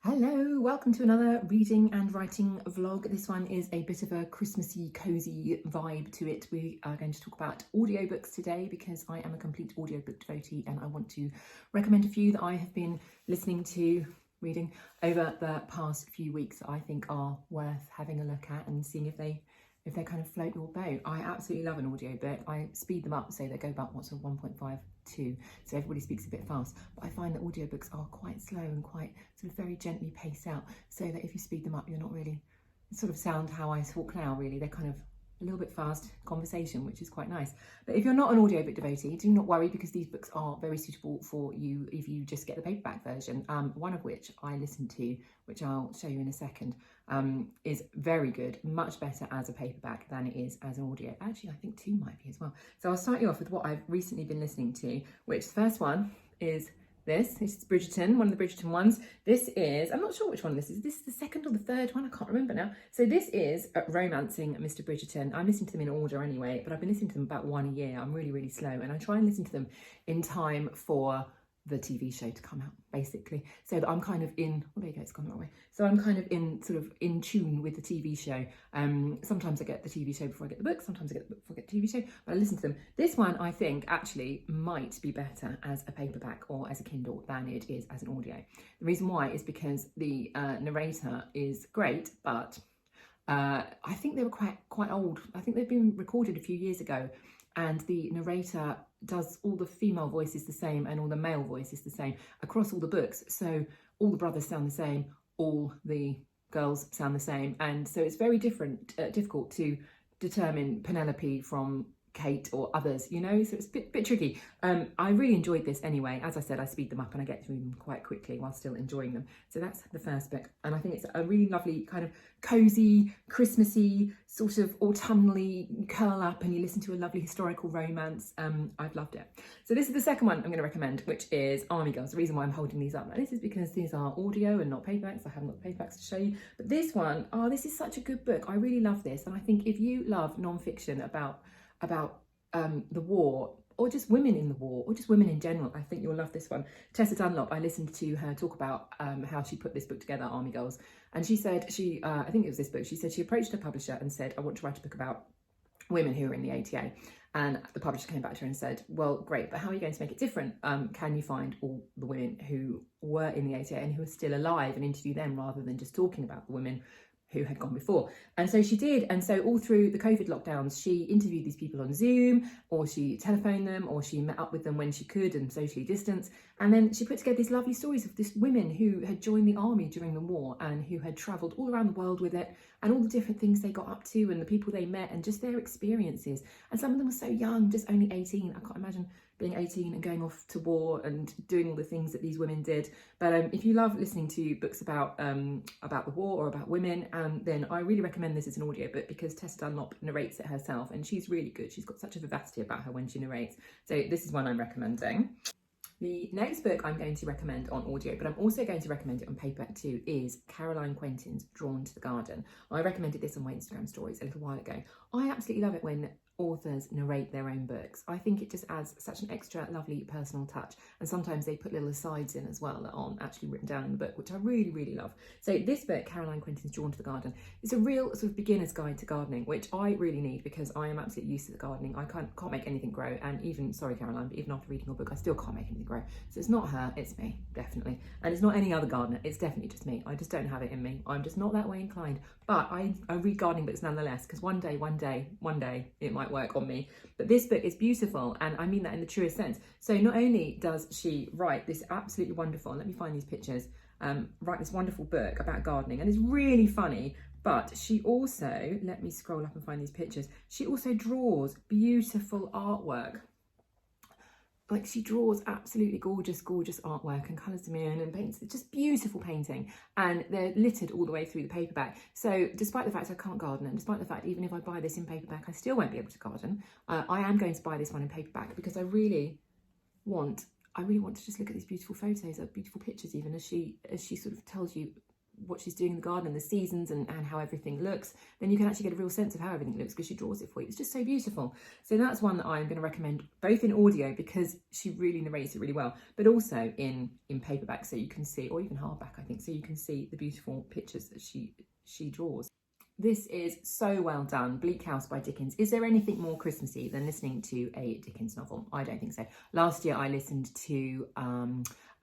Hello, welcome to another reading and writing vlog. This one is a bit of a Christmassy, cozy vibe to it. We are going to talk about audiobooks today because I am a complete audiobook devotee and I want to recommend a few that I have been listening to, reading over the past few weeks that I think are worth having a look at and seeing if they kind of float your boat. I absolutely love an audiobook. I speed them up so they go about 1.52, so everybody speaks a bit fast, but I find that audiobooks are quite slow and quite sort of very gently paced out, so that if you speed them up you're not really sort of sound how I talk now really. They're kind of a little bit fast conversation, which is quite nice. But if you're not an audiobook devotee, do not worry, because these books are very suitable for you if you just get the paperback version. One of which I listened to, which I'll show you in a second, is very good, much better as a paperback than it is as an audio. Actually, I think two might be as well. So I'll start you off with what I've recently been listening to, which the first one is this is Bridgerton, one of the Bridgerton ones. This is, I'm not sure which one this is. This is the second or the third one, I can't remember now. So this is Romancing Mr. Bridgerton. I'm listening to them in order anyway, but I've been listening to them about one a year. I'm really, really slow, and I try and listen to them in time for the TV show to come out, basically, so that I'm kind of in, oh there you go, it's gone the wrong way, so I'm kind of in sort of in tune with the TV show. Sometimes I get the TV show before I get the book, sometimes I get the book before I get the TV show, but I listen to them. This one I think actually might be better as a paperback or as a Kindle than it is as an audio. The reason why is because the narrator is great, but I think they were quite old. I think they've been recorded a few years ago, and the narrator does all the female voices the same and all the male voices the same across all the books. So all the brothers sound the same, all the girls sound the same, and so it's very difficult to determine Penelope from Kate or others, you know, so it's a bit tricky. I really enjoyed this anyway. As I said, I speed them up and I get through them quite quickly while still enjoying them. So that's the first book, and I think it's a really lovely kind of cozy, Christmassy, sort of autumnally curl up and you listen to a lovely historical romance. I've loved it. So this is the second one I'm going to recommend, which is Army Girls. The reason why I'm holding these up now, this is because these are audio and not paperbacks. I haven't got the paperbacks to show you, but this one, oh, this is such a good book. I really love this, and I think if you love non-fiction about the war, or just women in the war, or just women in general, I think you'll love this one. Tessa Dunlop, I listened to her talk about how she put this book together, Army Girls, and she said I think it was this book, she said she approached her publisher and said, I want to write a book about women who are in the ATA, and the publisher came back to her and said, well, great, but how are you going to make it different? Can you find all the women who were in the ATA and who are still alive and interview them rather than just talking about the women who had gone before? And so she did, and so all through the COVID lockdowns she interviewed these people on Zoom, or she telephoned them, or she met up with them when she could and socially distanced, and then she put together these lovely stories of these women who had joined the army during the war and who had travelled all around the world with it, and all the different things they got up to and the people they met and just their experiences. And some of them were so young, just only 18. I can't imagine being 18 and going off to war and doing all the things that these women did. But if you love listening to books about the war or about women, then I really recommend this as an audiobook, because Tessa Dunlop narrates it herself and she's really good. She's got such a vivacity about her when she narrates. So this is one I'm recommending. The next book I'm going to recommend on audio, but I'm also going to recommend it on paperback too, is Caroline Quentin's Drawn to the Garden. I recommended this on my Instagram stories a little while ago. I absolutely love it when authors narrate their own books. I think it just adds such an extra lovely personal touch, and sometimes they put little asides in as well that aren't actually written down in the book, which I really, really love. So this book, Caroline Quentin's Drawn to the Garden, is a real sort of beginner's guide to gardening, which I really need because I am absolutely used to the gardening. I can't make anything grow, and even, sorry Caroline, but even after reading your book I still can't make anything grow. So it's not her, it's me, definitely, and it's not any other gardener, it's definitely just me. I just don't have it in me. I'm just not that way inclined, but I read gardening books nonetheless, because one day it might work on me. But this book is beautiful, and I mean that in the truest sense. So not only does she write this absolutely wonderful, let me find these pictures, write this wonderful book about gardening, and it's really funny, but she also, let me scroll up and find these pictures, she also draws beautiful artwork. Like, she draws absolutely gorgeous artwork and colours them in and paints. It's just beautiful painting, and they're littered all the way through the paperback. So despite the fact I can't garden, and despite the fact even if I buy this in paperback I still won't be able to garden, I am going to buy this one in paperback because I really want to just look at these beautiful photos, beautiful pictures, even as she sort of tells you what she's doing in the garden and the seasons and how everything looks, then you can actually get a real sense of how everything looks because she draws it for you. It's just so beautiful. So that's one that I'm going to recommend, both in audio because she really narrates it really well, but also in paperback, so you can see, or even hardback, I think, so you can see the beautiful pictures that she draws. This is so well done. Bleak House by Dickens. Is there anything more Christmassy than listening to a Dickens novel? I don't think so. Last year I listened to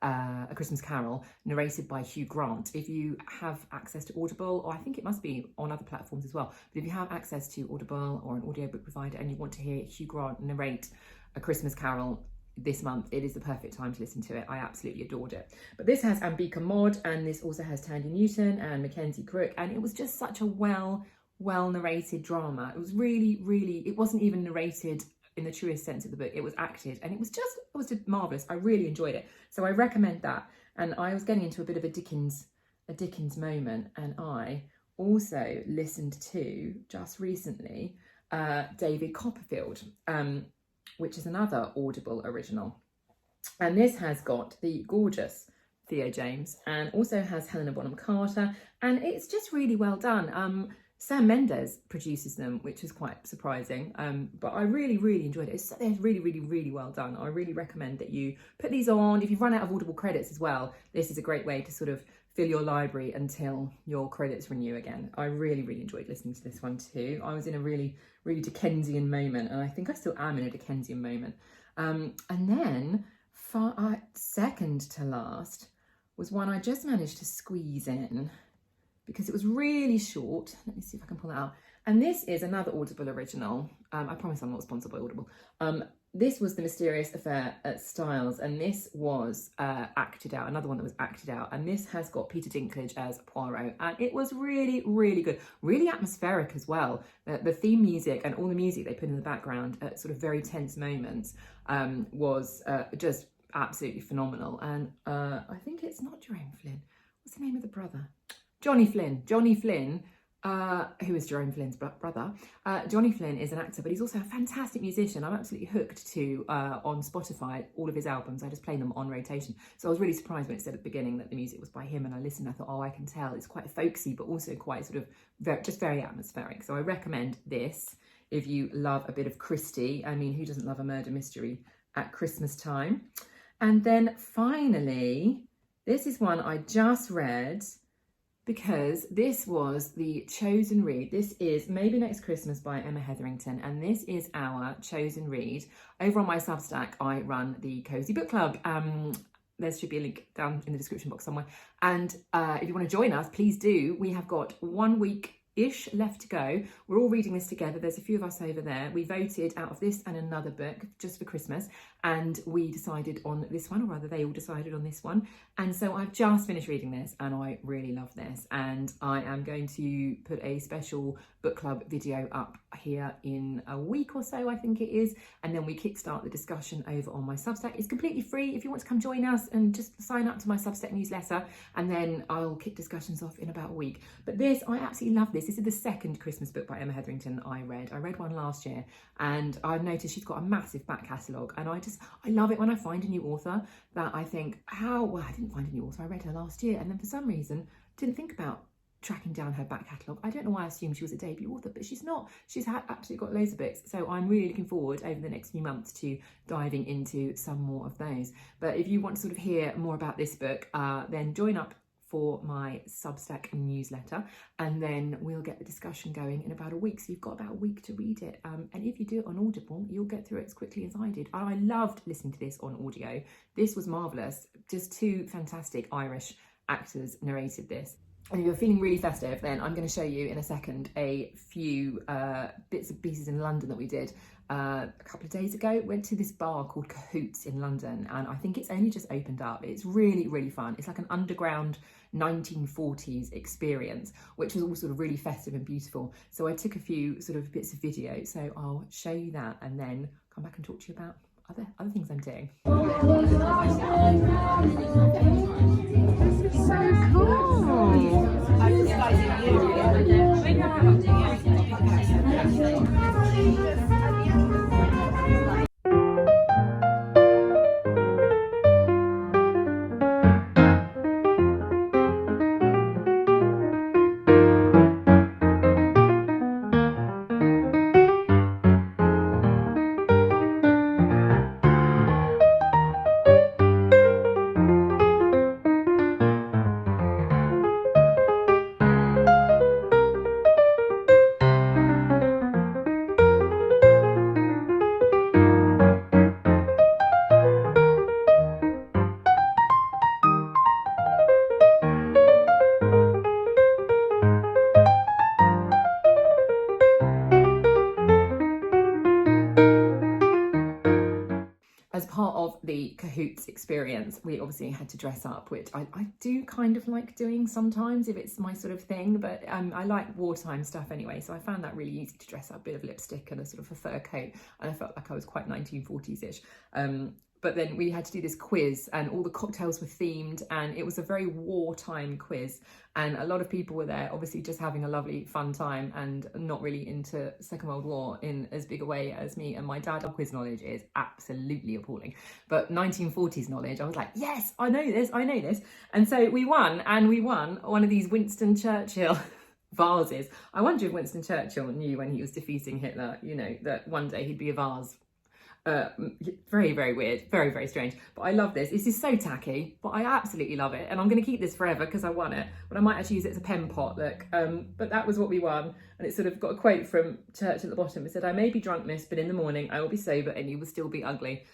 A Christmas Carol, narrated by Hugh Grant. If you have access to Audible, or I think it must be on other platforms as well, but if you have access to Audible or an audiobook provider and you want to hear Hugh Grant narrate A Christmas Carol this month, it is the perfect time to listen to it. I absolutely adored it. But this has Ambika Mod, and this also has Tandy Newton and Mackenzie Crook, and it was just such a well narrated drama. It was really, it wasn't even narrated in the truest sense of the book. It was acted, and it was just marvelous. I really enjoyed it, so I recommend that. And I was getting into a bit of a Dickens moment, and I also listened to just recently David Copperfield, which is another Audible original, and this has got the gorgeous Theo James and also has Helena Bonham Carter, and it's just really well done. Sam Mendes produces them, which is quite surprising, but I really enjoyed it. They're really well done. I really recommend that you put these on. If you've run out of Audible credits as well, this is a great way to sort of fill your library until your credits renew again. I really enjoyed listening to this one too. I was in a really Dickensian moment, and I think I still am in a Dickensian moment. And then second to last was one I just managed to squeeze in because it was really short. Let me see if I can pull that out. And this is another Audible original. I promise I'm not sponsored by Audible. This was The Mysterious Affair at Styles, and this was acted out, another one that was acted out, and this has got Peter Dinklage as Poirot, and it was really good, really atmospheric as well. The theme music and all the music they put in the background at sort of very tense moments was just absolutely phenomenal. And I think it's not Jerome Flynn. What's the name of the brother? Johnny Flynn. Who is Jerome Flynn's brother. Johnny Flynn is an actor, but he's also a fantastic musician. I'm absolutely hooked to, on Spotify, all of his albums. I just play them on rotation. So I was really surprised when it said at the beginning that the music was by him, and I listened, I thought, oh, I can tell. It's quite folksy, but also quite sort of, just very atmospheric. So I recommend this if you love a bit of Christie. I mean, who doesn't love a murder mystery at Christmas time? And then finally, this is one I just read, because this was the chosen read. This is Maybe Next Christmas by Emma Hetherington, and this is our chosen read. Over on my Substack, I run the Cosy Book Club. There should be a link down in the description box somewhere. And if you want to join us, please do. We have got 1 week-ish left to go. We're all reading this together. There's a few of us over there. We voted out of this and another book just for Christmas, and we decided on this one, or rather they all decided on this one. And so I've just finished reading this, and I really love this, and I am going to put a special book club video up here in a week or so, I think it is, and then we kickstart the discussion over on my Substack. It's completely free if you want to come join us, and just sign up to my Substack newsletter, and then I'll kick discussions off in about a week. But this, I absolutely love this. This is the second Christmas book by Emma Hetherington I read. I read one last year, and I've noticed she's got a massive back catalogue, and I love it when I find a new author that I think, well, I didn't find a new author. I read her last year, and then for some reason didn't think about tracking down her back catalogue. I don't know why I assumed she was a debut author, but she's not. She's absolutely got loads of books. So I'm really looking forward over the next few months to diving into some more of those. But if you want to sort of hear more about this book, then join up for my Substack newsletter, and then we'll get the discussion going in about a week. So you've got about a week to read it. And if you do it on Audible, you'll get through it as quickly as I did. I loved listening to this on audio. This was marvellous. Just two fantastic Irish actors narrated this. And if you're feeling really festive, then I'm going to show you in a second a few bits and pieces in London that we did a couple of days ago. Went to this bar called Cahoots in London, and I think it's only just opened up. It's really fun. It's like an underground 1940s experience, which was all sort of really festive and beautiful. So I took a few sort of bits of video, so I'll show you that and then come back and talk to you about other things I'm doing. This is so cool. cahoots experience, we obviously had to dress up, which I do kind of like doing sometimes if it's my sort of thing, but I like wartime stuff anyway, so I found that really easy to dress up, a bit of lipstick and a sort of a fur coat, and I felt like I was quite 1940s-ish. But then we had to do this quiz and all the cocktails were themed, and it was a very wartime quiz, and a lot of people were there obviously just having a lovely fun time and not really into Second World War in as big a way as me and my dad. Our quiz knowledge is absolutely appalling, but 1940s knowledge, I was like, yes, I know this. And so we won, and we won one of these Winston Churchill vases. I wonder if Winston Churchill knew when he was defeating Hitler, you know, that one day he'd be a vase. Very, very weird, very, very strange, but I love this. This is so tacky, but I absolutely love it, and I'm going to keep this forever because I won it, but I might actually use it as a pen pot, look. But that was what we won, and it's sort of got a quote from Churchill at the bottom. It said, "I may be drunk, miss, but in the morning I will be sober and you will still be ugly."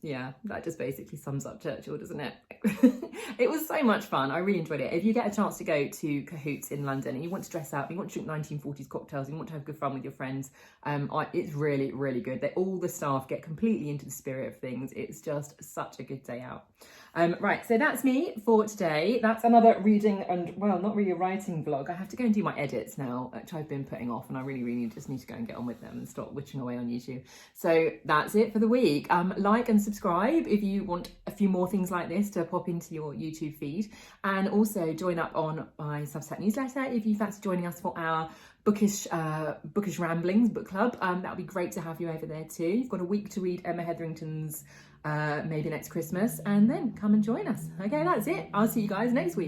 Yeah, that just basically sums up Churchill, doesn't it? It was so much fun. I really enjoyed it. If you get a chance to go to Cahoots in London and you want to dress up, you want to drink 1940s cocktails, you want to have good fun with your friends, it's really, really good. All the staff get completely into the spirit of things. It's just such a good day out. Right, so that's me for today. That's another reading and, well, not really a writing vlog. I have to go and do my edits now, which I've been putting off, and I really, really just need to go and get on with them and stop witching away on YouTube. So that's it for the week. Like and subscribe if you want a few more things like this to pop into your YouTube feed, and also join up on my Substack newsletter if you fancy joining us for our bookish ramblings book club. That would be great to have you over there too. You've got a week to read Emma Hetherington's Maybe Next Christmas, and then come and join us. Okay, that's it. I'll see you guys next week.